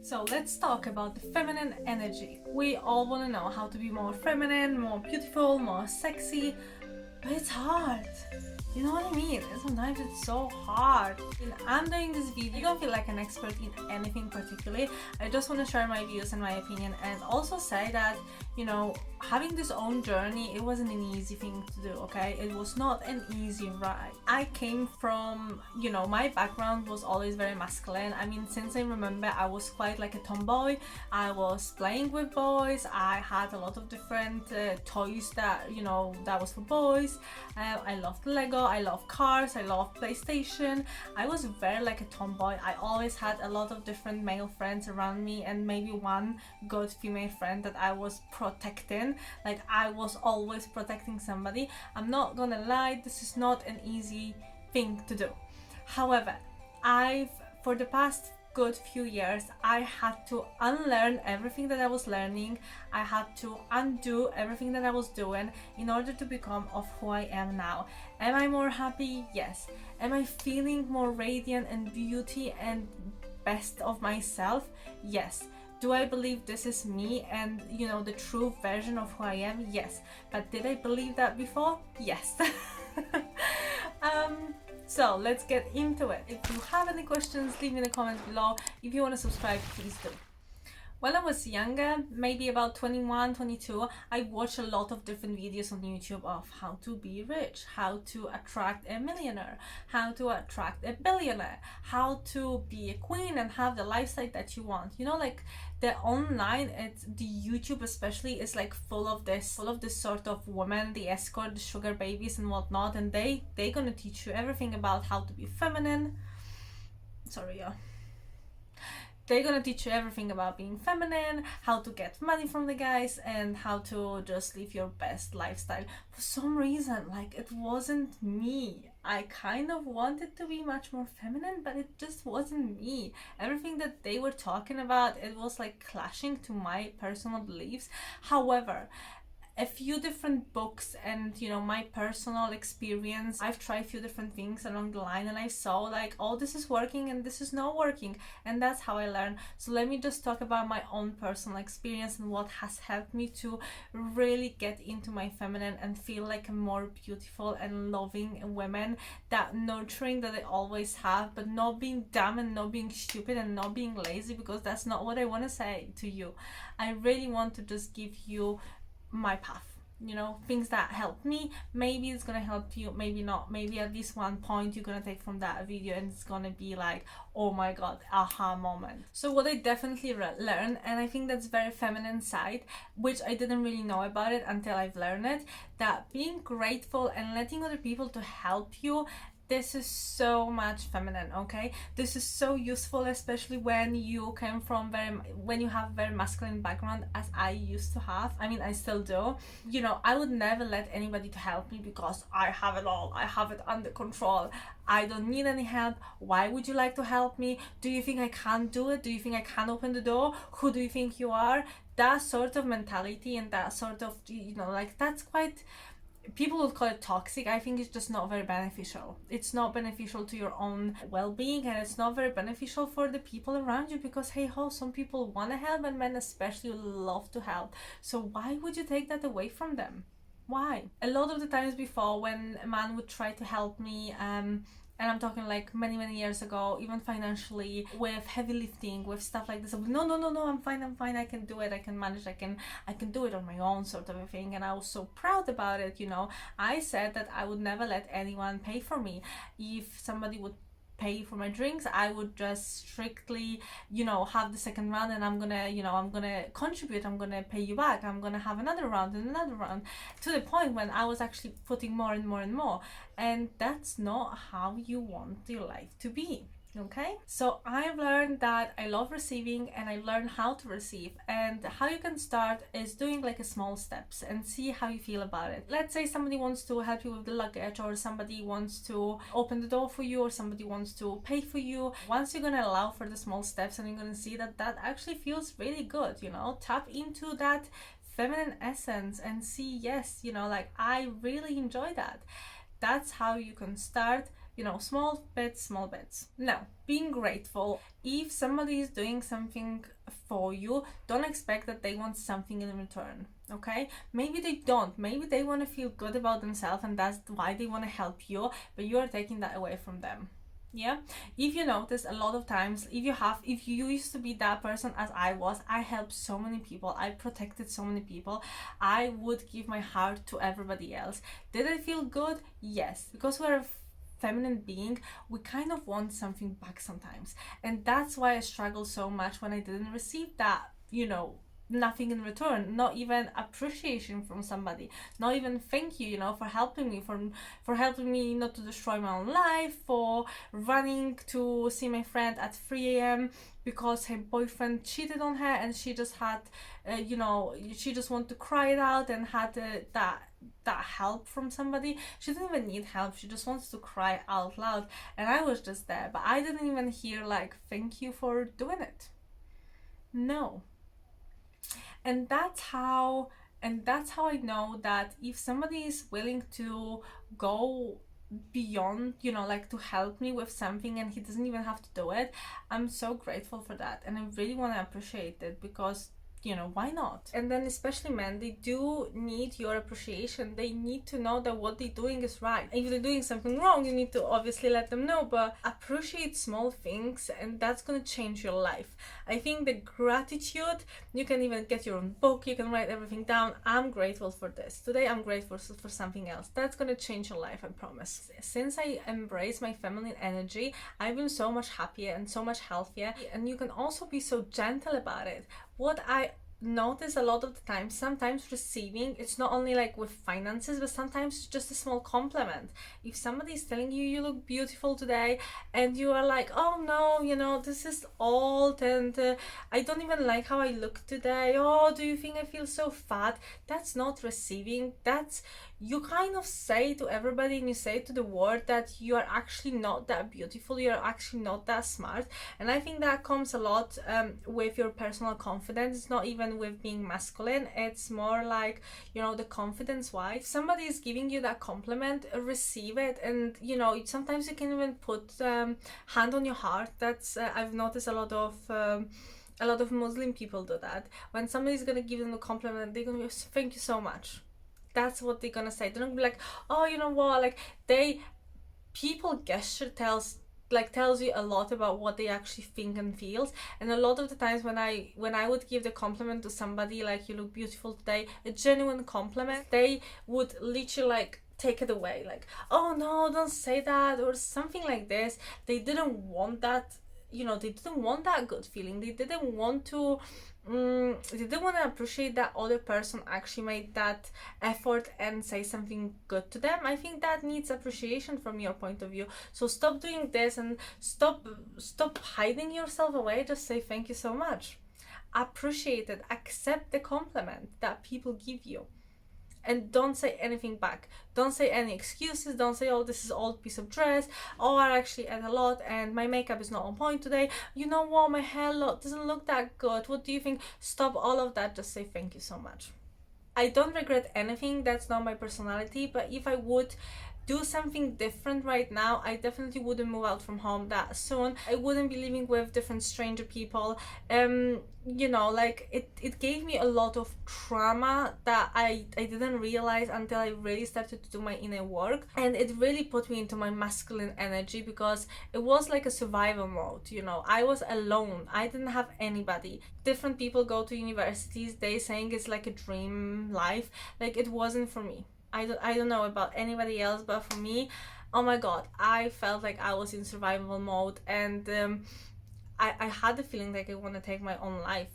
So let's talk about the feminine energy. We all want to know how to be more feminine, more beautiful, more sexy, but it's hard. You know what I mean? Sometimes it's so hard. And I'm doing this video. I don't feel like an expert in anything particularly. I just want to share my views and my opinion, and also say that, you know, having this own journey, it wasn't an easy thing to do, okay? It was not an easy ride. I came from, you know, my background was always very masculine. I mean, since I remember, I was quite like a tomboy. I was playing with boys. I had a lot of different toys that, you know, that was for boys. I loved Lego. I love cars. I love PlayStation. I was very like a tomboy. I always had a lot of different male friends around me, and maybe one good female friend that I was protecting. Like, I was always protecting somebody. I'm not gonna lie, this is not an easy thing to do. However, for the past good few years, I had to unlearn everything that I was learning. I had to undo everything that I was doing in order to become of who I am now. Am I more happy? Yes. Am I feeling more radiant and beauty and best of myself? Yes. Do I believe this is me and, you know, the true version of who I am? Yes. But did I believe that before? Yes. So let's get into it. If you have any questions, leave me in the comments below. If you want to subscribe, please do. When I was younger, maybe about 21, 22, I watched a lot of different videos on YouTube of how to be rich, how to attract a millionaire, how to attract a billionaire, how to be a queen and have the lifestyle that you want. You know, like the online, it's the YouTube especially is like full of this sort of women, the escort, the sugar babies and whatnot, and they're gonna teach you everything about how to be feminine. Sorry, yeah. They're gonna teach you everything about being feminine, how to get money from the guys, and how to just live your best lifestyle. For some reason, like, it wasn't me. I kind of wanted to be much more feminine, but it just wasn't me. Everything that they were talking about, it was like clashing to my personal beliefs. However, a few different books and, you know, my personal experience, I've tried a few different things along the line, and I saw like, oh, this is working and this is not working, and that's how I learned. So let me just talk about my own personal experience and what has helped me to really get into my feminine and feel like a more beautiful and loving woman, that nurturing that I always have, but not being dumb and not being stupid and not being lazy, because that's not what I want to say to you. I really want to just give you my path, you know, things that help me. Maybe it's gonna help you, maybe not. Maybe at least one point you're gonna take from that video and it's gonna be like, oh my god, aha moment. So what I definitely learned, and I think that's very feminine side, which I didn't really know about it until I've learned it, that being grateful and letting other people to help you, this is so much feminine, okay? This is so useful, especially when you came from when you have very masculine background, as I used to have. I mean, I still do. You know, I would never let anybody to help me because I have it all. I have it under control. I don't need any help. Why would you like to help me? Do you think I can't do it? Do you think I can't open the door? Who do you think you are? That sort of mentality and that sort of, you know, like, that's quite, people would call it toxic. I think it's just not very beneficial. It's not beneficial to your own well-being, and it's not very beneficial for the people around you, because hey ho, some people want to help, and men especially love to help. So why would you take that away from them? Why? A lot of the times before, when a man would try to help me, and I'm talking like many years ago, even financially, with heavy lifting, with stuff like this, no, I'm fine, I can do it, I can manage, I can do it on my own, sort of a thing. And I was so proud about it, you know. I said that I would never let anyone pay for me. If somebody would pay for my drinks, I would just strictly, you know, have the second round, and I'm gonna contribute, I'm gonna pay you back, I'm gonna have another round and another round, to the point when I was actually putting more and more. And that's not how you want your life to be. Okay, so I've learned that I love receiving, and I learned how to receive. And how you can start is doing like a small steps and see how you feel about it. Let's say somebody wants to help you with the luggage, or somebody wants to open the door for you, or somebody wants to pay for you. Once you're gonna allow for the small steps, and you're gonna see that that actually feels really good, you know, tap into that feminine essence and see, yes, you know, like, I really enjoy that. That's how you can start, small bits, small bits. Now, being grateful. If somebody is doing something for you, don't expect that they want something in return. Okay, maybe they don't, maybe they want to feel good about themselves and that's why they want to help you, but you are taking that away from them. Yeah, if you notice, a lot of times, if you used to be that person as I was, I helped so many people, I protected so many people, I would give my heart to everybody else. Did I feel good? Yes, because we're a feminine being, we kind of want something back sometimes, and that's why I struggled so much when I didn't receive that, nothing in return, not even appreciation from somebody, not even thank you, for helping me, for helping me not to destroy my own life, for running to see my friend at 3 a.m. because her boyfriend cheated on her and she just had, she just wanted to cry it out and had that help from somebody. She didn't even need help, she just wants to cry out loud, and I was just there, but I didn't even hear like thank you for doing it. No. And that's how I know that if somebody is willing to go beyond, like to help me with something and he doesn't even have to do it, I'm so grateful for that, and I really want to appreciate it, because why not? And then especially men, they do need your appreciation. They need to know that what they're doing is right. If they're doing something wrong, you need to obviously let them know, but appreciate small things, and that's gonna change your life. I think the gratitude, you can even get your own book, you can write everything down. I'm grateful for this today, I'm grateful for something else. That's gonna change your life, I promise. Since I embrace my feminine energy, I've been so much happier and so much healthier, and you can also be so gentle about it. What I notice a lot of the time, sometimes receiving, it's not only like with finances, but sometimes just a small compliment. If somebody is telling you, you look beautiful today, and you are like, oh no, this is old, and I don't even like how I look today, oh, do you think I feel so fat? That's not receiving. That's, you kind of say to everybody, and you say to the world that you are actually not that beautiful, you're actually not that smart. And I think that comes a lot with your personal confidence. It's not even with being masculine, it's more like, the confidence wise. If somebody is giving you that compliment, receive it, and sometimes you can even put hand on your heart. That's I've noticed a lot of Muslim people do that. When somebody's gonna give them a compliment, they're gonna be, thank you so much. That's what they're gonna say. They're not be like, oh, you know what, like people gesture tells you a lot about what they actually think and feels. And a lot of the times when I would give the compliment to somebody, like, you look beautiful today, a genuine compliment, they would literally like take it away, like, oh no, don't say that, or something like this. They didn't want that, they didn't want that good feeling. They didn't want to appreciate that other person actually made that effort and say something good to them. I think that needs appreciation from your point of view. So stop doing this and stop hiding yourself away. Just say thank you so much. Appreciate it. Accept the compliment that people give you. And don't say anything back. Don't say any excuses. Don't say, oh, this is old piece of dress. Oh, I actually ate a lot and my makeup is not on point today. You know what, my hair doesn't look that good. What do you think? Stop all of that. Just say thank you so much. I don't regret anything. That's not my personality. But if I would do something different right now, I definitely wouldn't move out from home that soon. I wouldn't be living with different stranger people. Like it gave me a lot of trauma that I didn't realize until I really started to do my inner work, and it really put me into my masculine energy, because it was like a survival mode. I was alone. I didn't have anybody. Different people go to universities, they saying it's like a dream life. Like, it wasn't for me. I don't know about anybody else, but for me, oh my god, I felt like I was in survival mode, and I had the feeling like I want to take my own life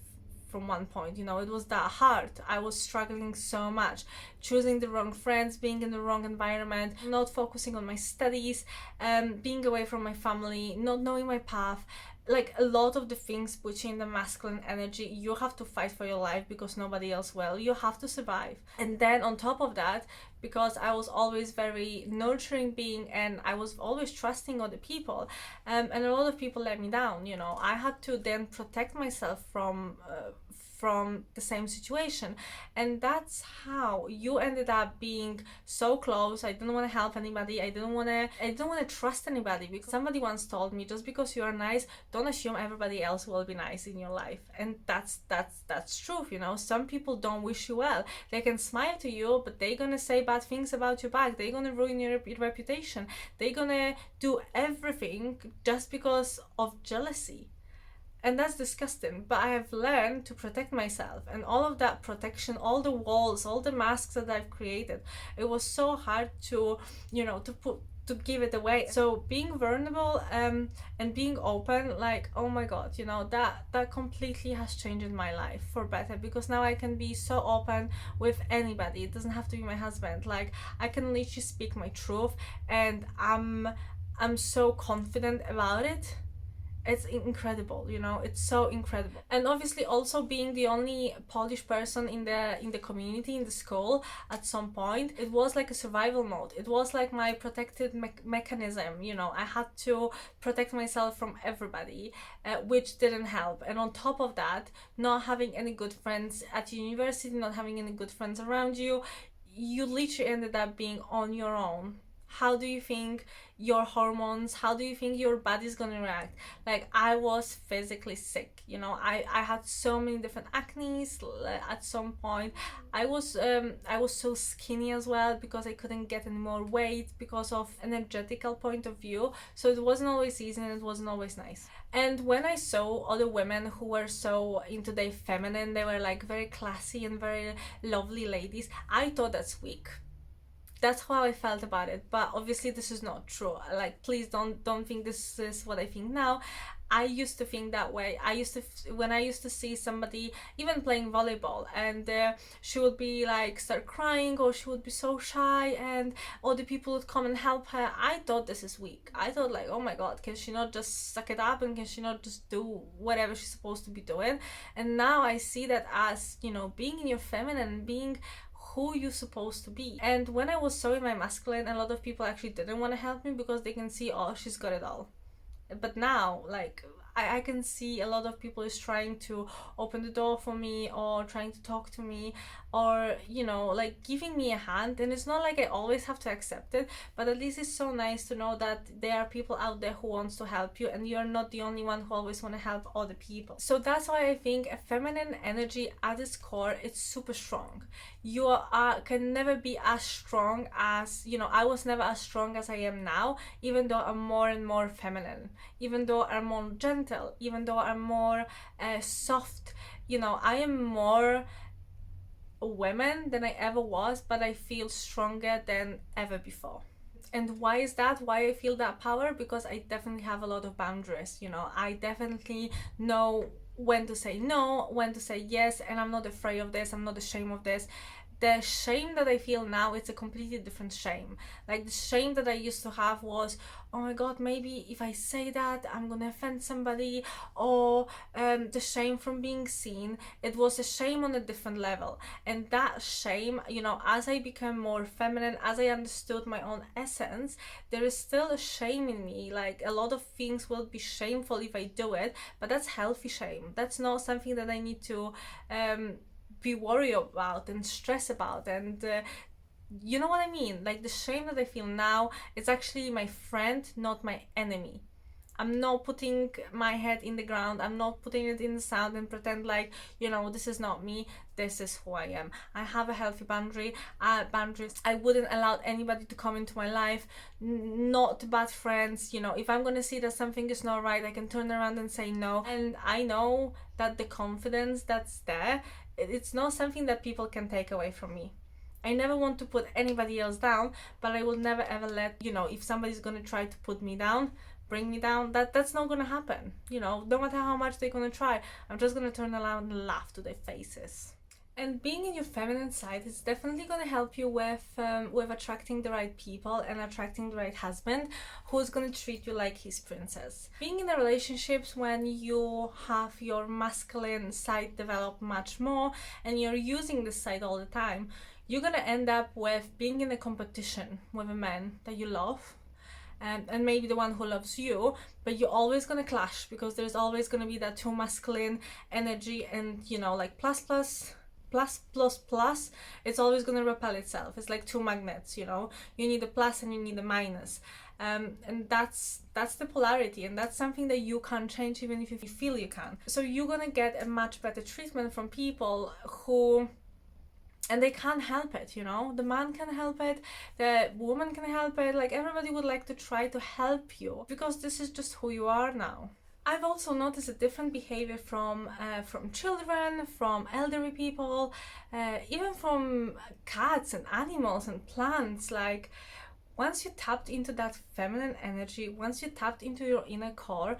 from one point. It was that hard. I was struggling so much, choosing the wrong friends, being in the wrong environment, not focusing on my studies, being away from my family, not knowing my path. like a lot of the things which in the masculine energy, you have to fight for your life because nobody else will. You have to survive. And then on top of that, because I was always very nurturing being and I was always trusting other people, and a lot of people let me down, you know. I had to then protect myself from the same situation, and that's how you ended up being so close. I didn't want to help anybody. I didn't want to trust anybody, because somebody once told me, just because you are nice, don't assume everybody else will be nice in your life. And that's truth, you know. Some people don't wish you well. They can smile to you, but they're gonna say bad things about you back. They're gonna ruin your reputation. They're gonna do everything just because of jealousy. And that's disgusting. But I have learned to protect myself, and all of that protection, all the walls, all the masks that I've created, it was so hard to, you know, to give it away. So being vulnerable and being open, like, oh my god, you know, that completely has changed my life for better, because now I can be so open with anybody. It doesn't have to be my husband. Like, I can literally speak my truth, and I'm so confident about it. It's incredible, you know. It's so incredible. And obviously also being the only Polish person in the community, in the school, at some point, it was like a survival mode. It was like my protected mechanism, you know. I had to protect myself from everybody, which didn't help. And on top of that, not having any good friends at university, not having any good friends around you, you literally ended up being on your own. How do you think your hormones, how do you think your body's gonna react? Like, I was physically sick, you know. I had so many different acnes at some point. I was so skinny as well, because I couldn't get any more weight because of energetical point of view. So it wasn't always easy, and it wasn't always nice. And when I saw other women who were so into their feminine, they were like very classy and very lovely ladies, I thought that's weak. That's how I felt about it. But obviously this is not true. Like, please don't think this is what I think now. I used to think that way. When I used to see somebody even playing volleyball, and she would be like start crying, or she would be so shy, and other people would come and help her, I thought this is weak. I thought, like, oh my god, can she not just suck it up, and can she not just do whatever she's supposed to be doing? And now I see that as, you know, being in your feminine, being who you're supposed to be. And when I was so in my masculine, a lot of people actually didn't want to help me, because they can see, oh, she's got it all. But now, like, I can see a lot of people is trying to open the door for me, or trying to talk to me, or, you know, like giving me a hand. And it's not like I always have to accept it, but at least it's so nice to know that there are people out there who wants to help you, and you're not the only one who always want to help other people. So that's why I think a feminine energy at its core, it's super strong. You can never be as strong as, you know, I was never as strong as I am now, even though I'm more and more feminine, even though I'm more gentle, even though I'm more soft. You know, I am more a woman than I ever was, but I feel stronger than ever before. And why is that? Why I feel that power? Because I definitely have a lot of boundaries, you know. I definitely know when to say no, when to say yes, and I'm not afraid of this, I'm not ashamed of this. The shame that I feel now, it's a completely different shame. Like, the shame that I used to have was, oh my god, maybe if I say that, I'm gonna offend somebody, or the shame from being seen. It was a shame on a different level. And that shame, you know, as I became more feminine, as I understood my own essence, there is still a shame in me. Like, a lot of things will be shameful if I do it, but that's healthy shame. That's not something that I need to be worried about and stress about. And you know what I mean? Like, the shame that I feel now, it's actually my friend, not my enemy. I'm not putting my head in the ground, I'm not putting it in the sand and pretend like, you know, this is not me, this is who I am. I have a healthy boundaries. I wouldn't allow anybody to come into my life, not bad friends. You know, if I'm gonna see that something is not right, I can turn around and say no. And I know that the confidence that's there, it's not something that people can take away from me. I never want to put anybody else down, but I will never ever let, you know, if somebody's gonna try to put me down, bring me down, that's not gonna happen. You know, no matter how much they're gonna try, I'm just gonna turn around and laugh to their faces. And being in your feminine side is definitely going to help you with attracting the right people and attracting the right husband who's going to treat you like his princess. Being in the relationships when you have your masculine side develop much more and you're using this side all the time, you're going to end up with being in a competition with a man that you love. And maybe the one who loves you, but you're always gonna clash because there's always gonna be that too masculine energy, and you know, like plus plus plus plus plus, it's always going to repel itself. It's like two magnets, you know, you need a plus and you need a minus. And that's the polarity, and that's something that you can't change even if you feel you can. So you're going to get a much better treatment from people who, and they can't help it, you know, the man can help it, the woman can help it, like everybody would like to try to help you because this is just who you are now. I've also noticed a different behavior from children, from elderly people, even from cats and animals and plants. Like, once you tapped into that feminine energy, once you tapped into your inner core,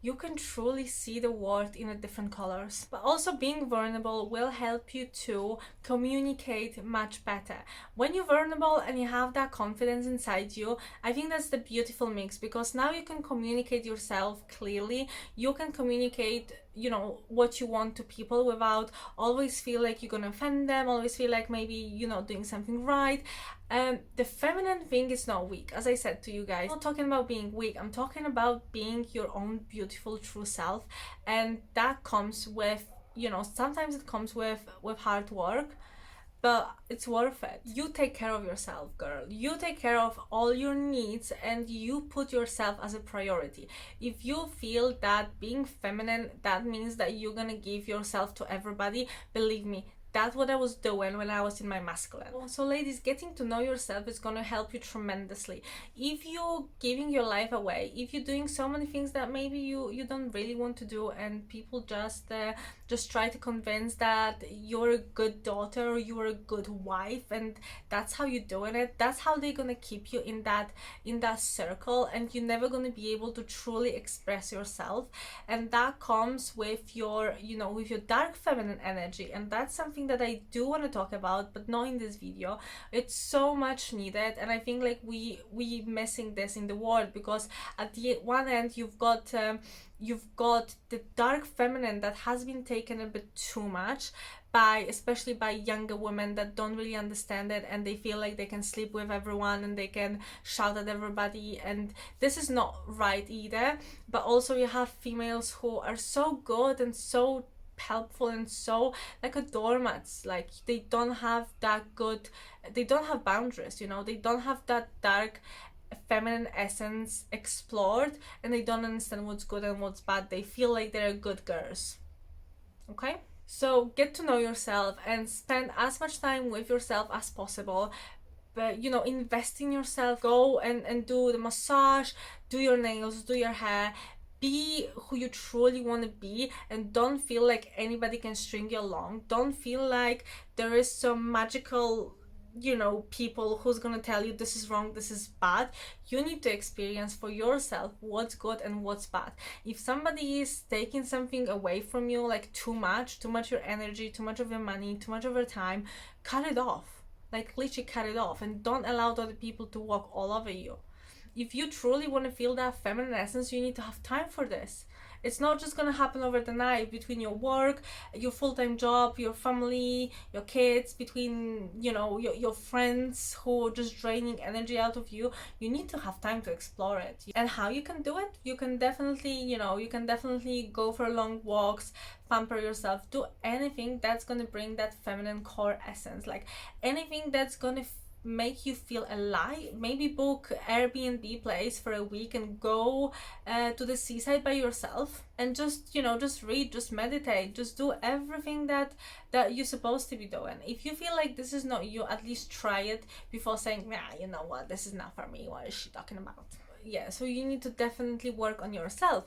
you can truly see the world in a different colors. But also being vulnerable will help you to communicate much better. When you're vulnerable and you have that confidence inside you, I think that's the beautiful mix, because now you can communicate yourself clearly. You can communicate, you know, what you want to people without always feel like you're gonna offend them, always feel like maybe you're not doing something right. The feminine thing is not weak. As I said to you guys, I'm not talking about being weak, I'm talking about being your own beautiful true self, and that comes with, you know, sometimes it comes with hard work, but it's worth it. You take care of yourself, girl. You take care of all your needs and you put yourself as a priority. If you feel that being feminine, that means that you're gonna give yourself to everybody, believe me, that's what I was doing when I was in my masculine. So ladies, getting to know yourself is going to help you tremendously. If you're giving your life away, if you're doing so many things that maybe you don't really want to do, and people just try to convince that you're a good daughter or you're a good wife and that's how you're doing it, that's how they're going to keep you in that circle, and you're never going to be able to truly express yourself. And that comes with your, you know, with your dark feminine energy, and that's something that I do want to talk about, but not in this video. It's so much needed, and I think like we missing this in the world, because at the one end you've got the dark feminine that has been taken a bit too much especially by younger women that don't really understand it, and they feel like they can sleep with everyone and they can shout at everybody, and this is not right either. But also you have females who are so good and so helpful and so like a doormats, like they don't have boundaries, you know, they don't have that dark feminine essence explored, and they don't understand what's good and what's bad. They feel like they're good girls. Okay, so get to know yourself and spend as much time with yourself as possible. But you know, invest in yourself. Go and do the massage, do your nails, do your hair. Be who you truly want to be, and don't feel like anybody can string you along. Don't feel like there is some magical, you know, people who's gonna tell you this is wrong, this is bad. You need to experience for yourself what's good and what's bad. If somebody is taking something away from you, like too much your energy, too much of your money, too much of your time, cut it off. Like literally cut it off, and don't allow other people to walk all over you. If you truly want to feel that feminine essence, you need to have time for this. It's not just going to happen over the night between your work, your full-time job, your family, your kids, between, you know, your friends who are just draining energy out of you. You need to have time to explore it. And how you can do it? You can definitely, you know, you can definitely go for long walks, pamper yourself, do anything that's going to bring that feminine core essence, like anything that's going to make you feel alive. Maybe book Airbnb place for a week and go to the seaside by yourself, and just, you know, just read, just meditate, just do everything that you're supposed to be doing. If you feel like this is not you, at least try it before saying, nah, you know what, this is not for me, what is she talking about? Yeah, so you need to definitely work on yourself.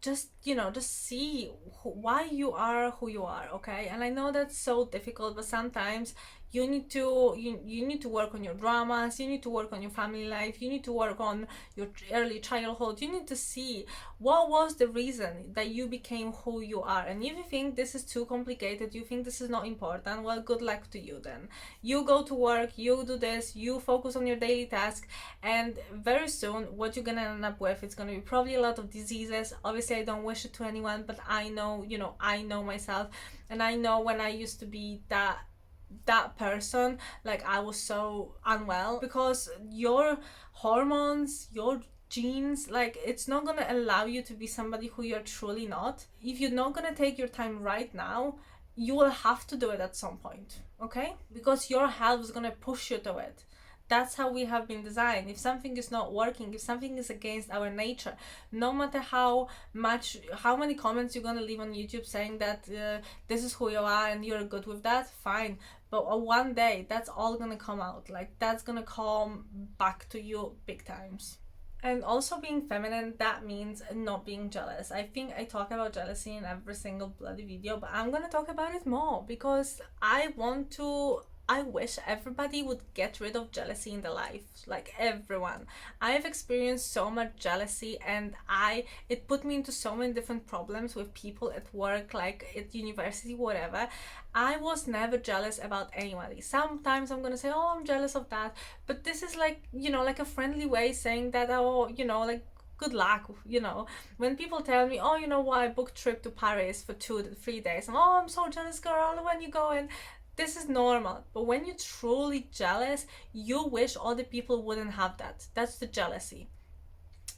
just, just see why you are who you are, okay? And I know that's so difficult, but sometimes you need to work on your dramas, you need to work on your family life, you need to work on your early childhood. You need to see what was the reason that you became who you are. And if you think this is too complicated, you think this is not important, well, good luck to you then. You go to work, you do this, you focus on your daily task, and very soon what you're gonna end up with, it's gonna be probably a lot of diseases. Obviously I don't wish it to anyone, but I know, I know myself, and I know when I used to be that person, like I was so unwell, because your hormones, your genes, like it's not gonna allow you to be somebody who you're truly not. If you're not gonna take your time right now, you will have to do it at some point, okay? Because your health is gonna push you to it. That's how we have been designed. If something is not working, if something is against our nature, no matter how many comments you're gonna leave on YouTube saying that this is who you are and you're good with that, fine. But one day that's all gonna come out, like that's gonna come back to you big times. And also being feminine, that means not being jealous. I think I talk about jealousy in every single bloody video, but I'm gonna talk about it more because I wish everybody would get rid of jealousy in their life, like everyone. I've experienced so much jealousy, and it put me into so many different problems with people at work, like at university, whatever. I was never jealous about anybody. Sometimes I'm gonna say, oh, I'm jealous of that, but this is like, like a friendly way saying that, oh, like good luck, when people tell me, oh, you know what, I booked trip to Paris for 2 to 3 days, and oh, I'm so jealous, girl, when you going? This is normal. But when you're truly jealous, you wish other people wouldn't have that. That's the jealousy.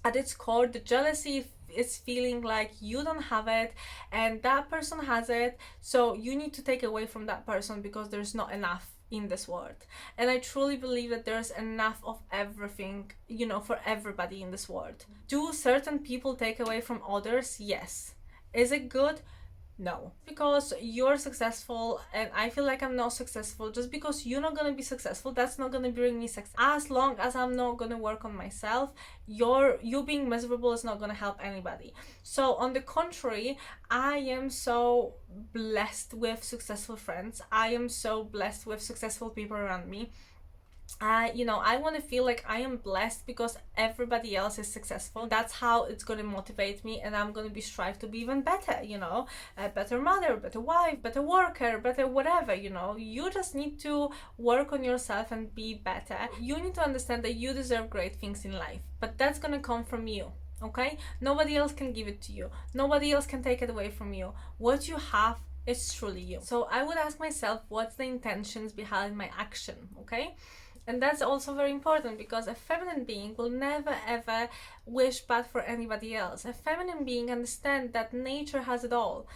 At its core, the jealousy is feeling like you don't have it and that person has it, so you need to take away from that person because there's not enough in this world. And I truly believe that there's enough of everything, for everybody in this world. Do certain people take away from others? Yes. Is it good? No. Because you're successful and I feel like I'm not successful, just because you're not gonna be successful, that's not gonna bring me success. As long as I'm not gonna work on myself, you being miserable is not gonna help anybody. So on the contrary, I am so blessed with successful friends. I am so blessed with successful people around me. I want to feel like I am blessed because everybody else is successful. That's how it's going to motivate me, and I'm going to be strive to be even better, a better mother, better wife, better worker, better whatever, you just need to work on yourself and be better. You need to understand that you deserve great things in life, but that's going to come from you. Okay? Nobody else can give it to you. Nobody else can take it away from you. What you have is truly you. So I would ask myself, what's the intentions behind my action? Okay? And that's also very important, because a feminine being will never ever wish bad for anybody else. A feminine being understands that nature has it all.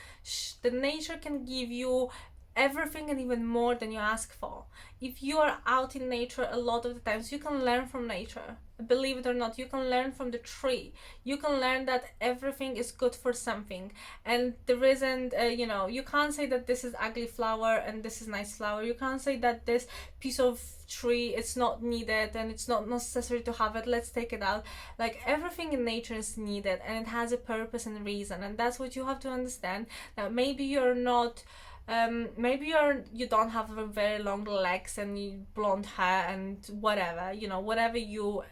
The nature can give you everything and even more than you ask for. If you are out in nature, a lot of the times you can learn from nature. Believe it or not, you can learn from the tree. You can learn that everything is good for something, and there isn't you can't say that this is ugly flower and this is nice flower. You can't say that this piece of tree it's not needed and it's not necessary to have it, let's take it out. Like, everything in nature is needed and it has a purpose and reason, and that's what you have to understand. That maybe you're not maybe you don't have very long legs and blonde hair and whatever, whatever you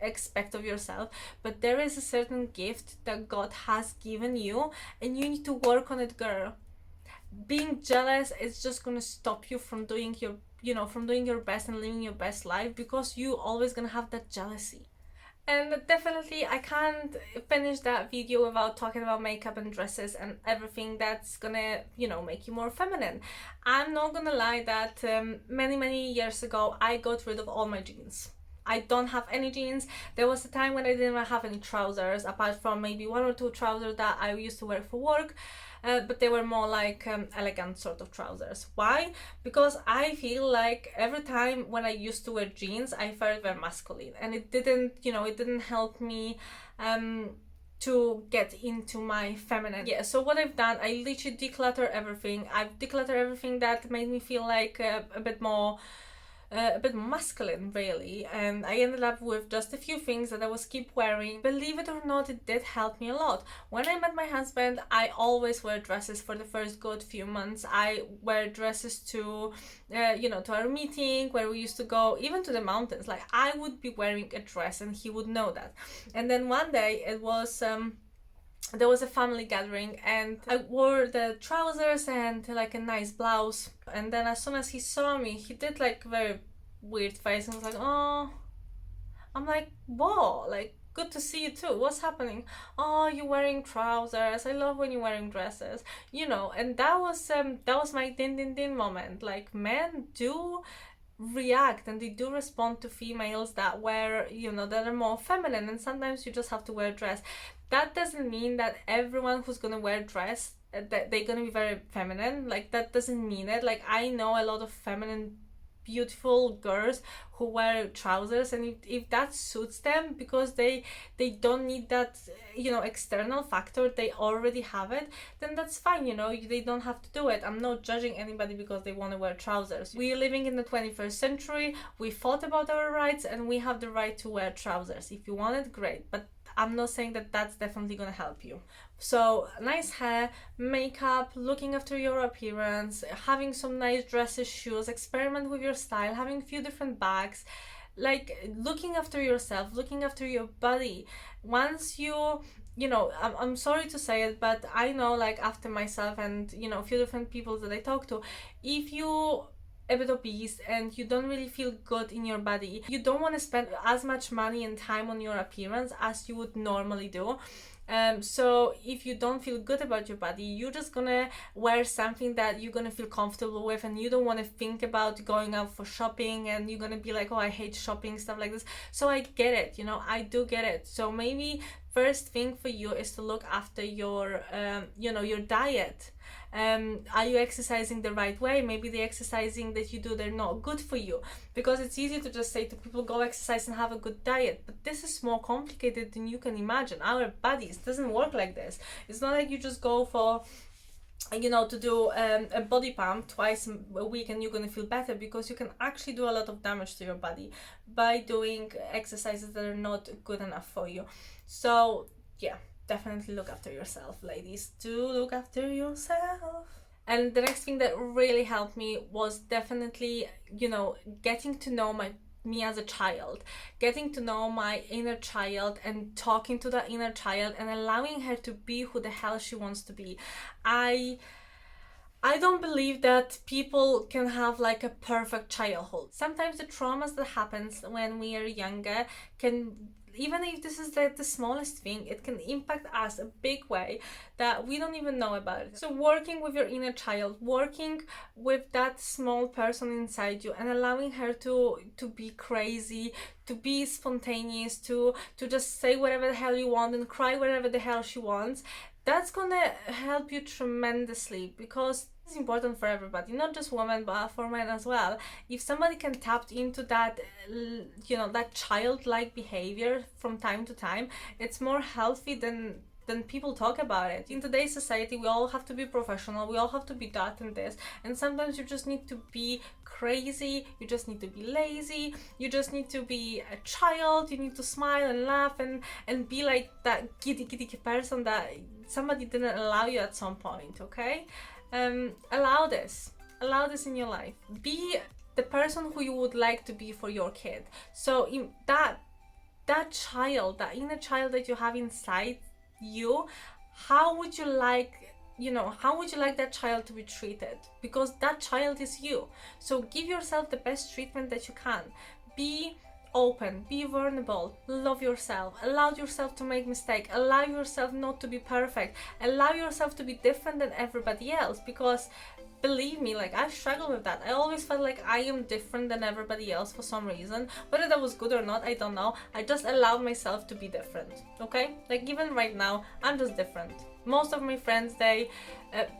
expect of yourself, but there is a certain gift that God has given you and you need to work on it, girl. Being jealous is just gonna stop you from doing your best and living your best life, because you always gonna have that jealousy. And definitely I can't finish that video without talking about makeup and dresses and everything that's gonna, make you more feminine. I'm not gonna lie that many years ago I got rid of all my jeans. I don't have any jeans. There was a time when I didn't have any trousers, apart from maybe 1 or 2 trousers that I used to wear for work. But they were more like elegant sort of trousers. Why? Because I feel like every time when I used to wear jeans, I felt very masculine, and it didn't help me to get into my feminine. Yeah, so what I've done, I literally declutter everything. I've decluttered everything that made me feel like a bit more a bit masculine really, and I ended up with just a few things that I was keep wearing. Believe it or not, it did help me a lot. When I met my husband, I always wear dresses for the first good few months. I wear dresses to to our meeting where we used to go, even to the mountains. Like, I would be wearing a dress and he would know that. And then one day it was there was a family gathering and I wore the trousers and like a nice blouse, and then as soon as he saw me, he did like very weird face and was like, oh. I'm like, whoa, like, good to see you too, what's happening? Oh, you're wearing trousers, I love when you're wearing dresses, and that was my din din din moment. Like, men do react and they do respond to females that wear, that are more feminine, and sometimes you just have to wear a dress. That doesn't mean that everyone who's gonna wear a dress that they're gonna be very feminine. Like, that doesn't mean it. Like, I know a lot of feminine beautiful girls who wear trousers, and if that suits them because they don't need that external factor, they already have it, then that's fine. They don't have to do it. I'm not judging anybody because they want to wear trousers. We're living in the 21st century. We fought about our rights and we have the right to wear trousers. If you want it, great, but I'm not saying that that's definitely gonna help you. So, nice hair, makeup, looking after your appearance, having some nice dresses, shoes, experiment with your style, having a few different bags, like looking after yourself, looking after your body. Once I'm sorry to say it, but I know, like, after myself and a few different people that I talk to, if you a bit obese and you don't really feel good in your body, you don't want to spend as much money and time on your appearance as you would normally do. So if you don't feel good about your body, you're just gonna wear something that you're gonna feel comfortable with, and you don't want to think about going out for shopping, and you're gonna be like, oh, I hate shopping, stuff like this. So I get it, I do get it. So maybe first thing for you is to look after your your diet. Are you exercising the right way? Maybe the exercising that you do, they're not good for you, because it's easy to just say to people, go exercise and have a good diet, but this is more complicated than you can imagine. Our bodies doesn't work like this. It's not like you just go for to do a body pump twice a week and you're gonna feel better, because you can actually do a lot of damage to your body by doing exercises that are not good enough for you. So yeah, definitely look after yourself, ladies. Do look after yourself. And the next thing that really helped me was definitely, getting to know me as a child, getting to know my inner child and talking to the inner child and allowing her to be who the hell she wants to be. I don't believe that people can have like a perfect childhood. Sometimes the traumas that happens when we are younger can, even if this is the smallest thing, it can impact us a big way that we don't even know about it. So working with your inner child, working with that small person inside you and allowing her to be crazy, to be spontaneous, to just say whatever the hell you want and cry whatever the hell she wants, that's gonna help you tremendously, because it's important for everybody, not just women but for men as well. If somebody can tap into that that childlike behavior from time to time, it's more healthy than people talk about it. In today's society, we all have to be professional, we all have to be that and this, and sometimes you just need to be crazy, you just need to be lazy, you just need to be a child, you need to smile and laugh and be like that giddy person that somebody didn't allow you at some point. Okay, allow this in your life. Be the person who you would like to be for your kid. So in that child, that inner child that you have inside you, how would you like that child to be treated? Because that child is you. So give yourself the best treatment that you can. Be open, be vulnerable, love yourself, allow yourself to make mistakes, allow yourself not to be perfect, allow yourself to be different than everybody else, because believe me, like, I struggle with that. I always felt like I am different than everybody else for some reason. Whether that was good or not, I don't know. I just allowed myself to be different, okay? Like, even right now, I'm just different. Most of my friends, they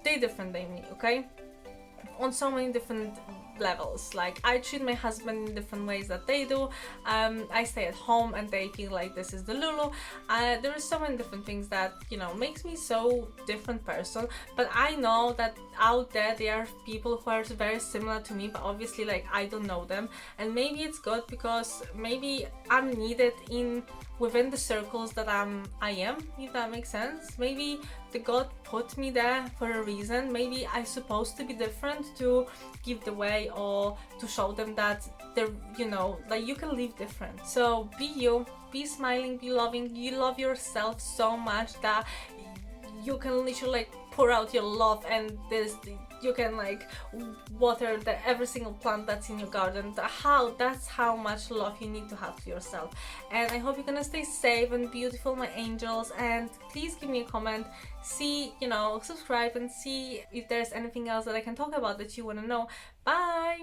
different than me, okay? On so many different levels. Like, I treat my husband in different ways that they do. I stay at home and they feel like this is the Lulu. There are so many different things that, you know, makes me so different person. But I know that out there are people who are very similar to me, but obviously, like, I don't know them. And maybe it's good because maybe I'm needed within the circles that I am, if that makes sense. Maybe the God put me there for a reason. Maybe I'm supposed to be different to give the way, or to show them that they're, you know, like, you can live different. So be you, be smiling, be loving. You love yourself so much that you can literally, like, pour out your love, and you can, like, water every single plant that's in your garden. That's how much love you need to have to yourself. And I hope you're gonna stay safe and beautiful, my angels. And please give me a comment, subscribe, and see if there's anything else that I can talk about that you want to know. Bye.